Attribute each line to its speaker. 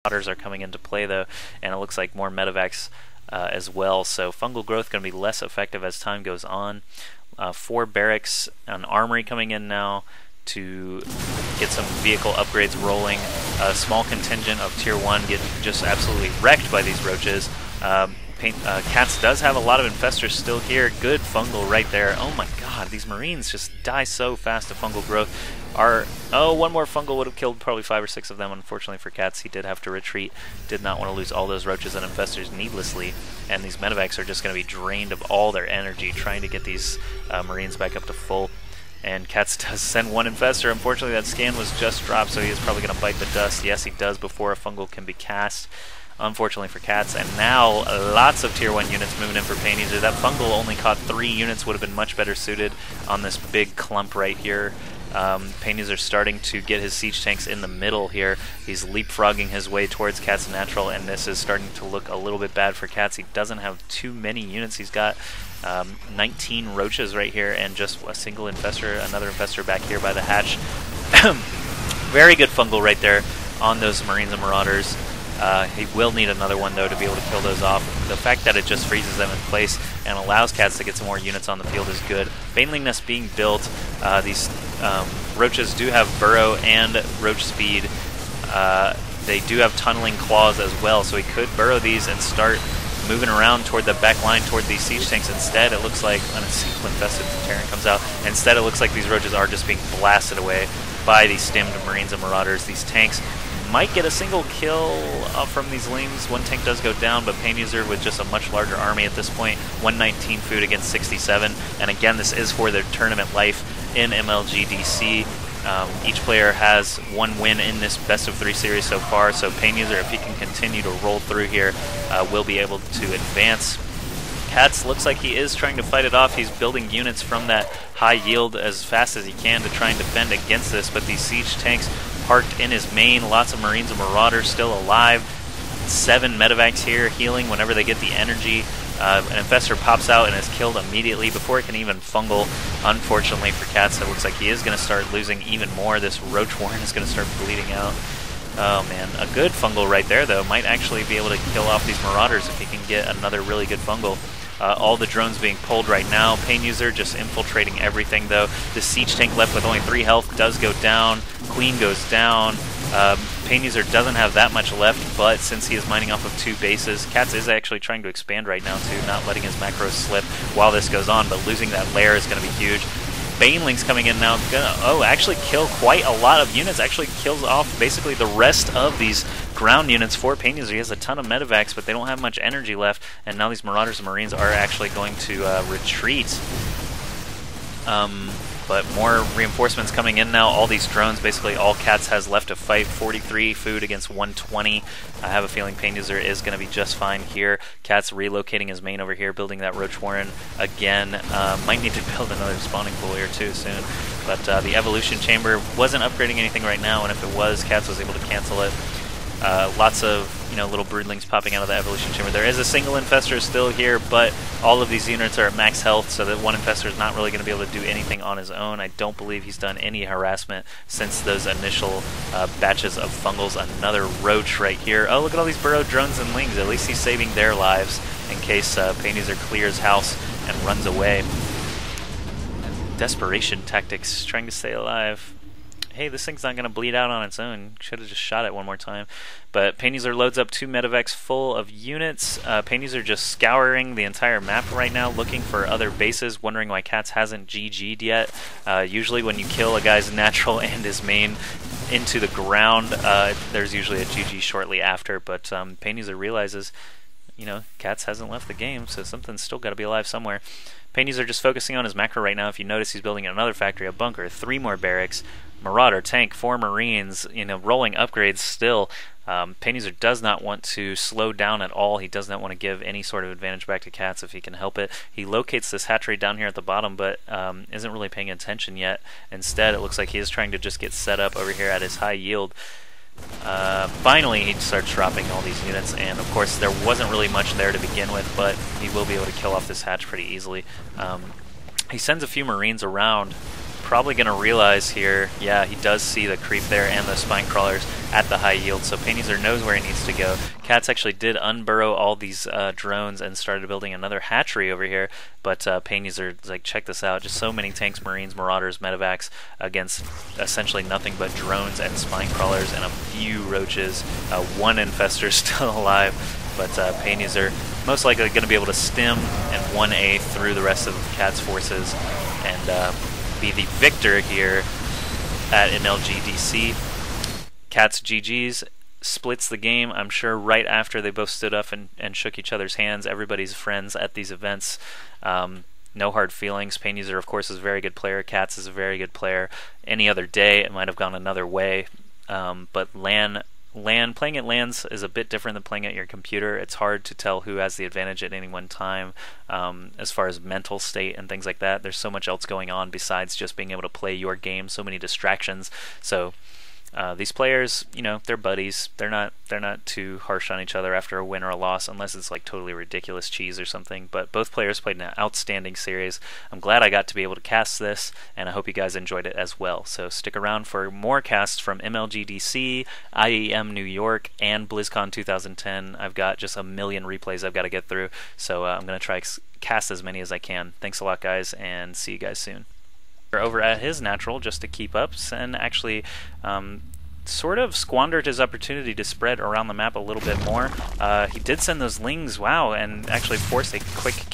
Speaker 1: Marauders are coming into play though, and it looks like more medevacs as well. So fungal growth going to be less effective as time goes on. 4 barracks, an armory coming in now to get some vehicle upgrades rolling. A small contingent of tier 1 get just absolutely wrecked by these roaches. CatZ does have a lot of infestors still here. Good fungal right there. Oh my god, these marines just die so fast to fungal growth. One more fungal would have killed probably 5 or 6 of them. Unfortunately for CatZ, he did have to retreat. Did not want to lose all those roaches and infestors needlessly. And these medevacs are just going to be drained of all their energy trying to get these marines back up to full. And CatZ does send 1 infestor. Unfortunately, that scan was just dropped, so he is probably going to bite the dust. Yes, he does before a fungal can be cast. Unfortunately for CatZ, and now lots of tier 1 units moving in for PainUser. That fungal only caught 3 units, would have been much better suited on this big clump right here. PainUser starting to get his siege tanks in the middle here. He's leapfrogging his way towards CatZ natural, and this is starting to look a little bit bad for CatZ. He doesn't have too many units. He's got 19 roaches right here and just a single infestor, another infestor back here by the hatch. Very good fungal right there on those Marines and Marauders. He will need another one though to be able to kill those off. The fact that it just freezes them in place and allows CatZ to get some more units on the field is good. Baneling Nest being built. These roaches do have burrow and roach speed. They do have tunneling claws as well, so he could burrow these and start moving around toward the back line toward these siege tanks. Instead, it looks like when a single infested Terran comes out, instead it looks like these roaches are just being blasted away by these stemmed Marines and Marauders. These tanks might get a single kill from these lings. 1 tank does go down, but PainUser with just a much larger army at this point. 119 food against 67, and again, this is for their tournament life in MLG DC. Each player has 1 win in this best of 3 series so far, so PainUser, if he can continue to roll through here, will be able to advance. CatZ looks like he is trying to fight it off. He's building units from that high yield as fast as he can to try and defend against this, but these siege tanks parked in his main, lots of Marines and Marauders still alive. 7 medevacs here healing whenever they get the energy. An infestor pops out and is killed immediately before it can even fungal. Unfortunately for CatZ, it looks like he is going to start losing even more. This roach warren is going to start bleeding out. Oh man, a good fungal right there though. Might actually be able to kill off these Marauders if he can get another really good fungal. All the drones being pulled right now. PainUser just infiltrating everything though. The siege tank left with only 3 health does go down. Queen goes down. PainUser doesn't have that much left, but since he is mining off of 2 bases, CatZ is actually trying to expand right now too, not letting his macros slip while this goes on, but losing that lair is going to be huge. Banelings coming in now, gonna actually kill quite a lot of units, actually kills off basically the rest of these ground units for PainUser. He has a ton of medevacs, but they don't have much energy left, and now these Marauders and Marines are actually going to retreat. But more reinforcements coming in now. All these drones, basically all CatZ has left to fight. 43 food against 120. I have a feeling PainUser is going to be just fine here. CatZ relocating his main over here, building that Roach Warren again. Might need to build another spawning pool here too soon. But the Evolution Chamber wasn't upgrading anything right now, and if it was, CatZ was able to cancel it. Lots of little broodlings popping out of the Evolution Chamber. There is a single infestor still here, but all of these units are at max health, so that 1 infestor is not really going to be able to do anything on his own. I don't believe he's done any harassment since those initial batches of fungals. Another roach right here. Oh, look at all these burrow drones and lings. At least he's saving their lives in case PainUser clears house and runs away. Desperation tactics, trying to stay alive. Hey, this thing's not going to bleed out on its own. Should have just shot it one more time. But PainUser loads up 2 medevacs full of units. PainUser just scouring the entire map right now, looking for other bases, wondering why CatZ hasn't GG'd yet. Usually when you kill a guy's natural and his main into the ground, there's usually a GG shortly after, but PainUser realizes, CatZ hasn't left the game, so something's still got to be alive somewhere. PainUser just focusing on his macro right now. If you notice, he's building another factory, a bunker, 3 more barracks, Marauder, tank, 4 Marines, rolling upgrades still. PainUser does not want to slow down at all. He does not want to give any sort of advantage back to CatZ if he can help it. He locates this hatchery down here at the bottom, but isn't really paying attention yet. Instead, it looks like he is trying to just get set up over here at his high yield. Finally, he starts dropping all these units, and of course there wasn't really much there to begin with, but he will be able to kill off this hatch pretty easily. He sends a few Marines around, probably going to realize here, yeah, he does see the creep there and the spine crawlers at the high yield, so PainUser knows where he needs to go. CatZ actually did unburrow all these drones and started building another hatchery over here, but PainUser is like, check this out, just so many tanks, marines, marauders, medevacs against essentially nothing but drones and spine crawlers and a few roaches. One infestor still alive, but PainUser most likely going to be able to stem and 1A through the rest of CatZ forces and be the victor here at MLG DC. CatZ GG's splits the game, I'm sure, right after they both stood up and shook each other's hands. Everybody's friends at these events. No hard feelings. PainUser, of course, is a very good player. CatZ is a very good player. Any other day, it might have gone another way. But playing at LANs is a bit different than playing at your computer. It's hard to tell who has the advantage at any one time as far as mental state and things like that. There's so much else going on besides just being able to play your game, so many distractions. So these players, you know, they're buddies. They're not too harsh on each other after a win or a loss, unless it's like totally ridiculous cheese or something. But both players played an outstanding series. I'm glad I got to be able to cast this, and I hope you guys enjoyed it as well. So stick around for more casts from MLG DC, IEM New York, and BlizzCon 2010. I've got just a million replays I've got to get through, so I'm going to try cast as many as I can. Thanks a lot, guys, and see you guys soon. Over at his natural just to keep up, and actually sort of squandered his opportunity to spread around the map a little bit more. He did send those lings, wow, and actually forced a quick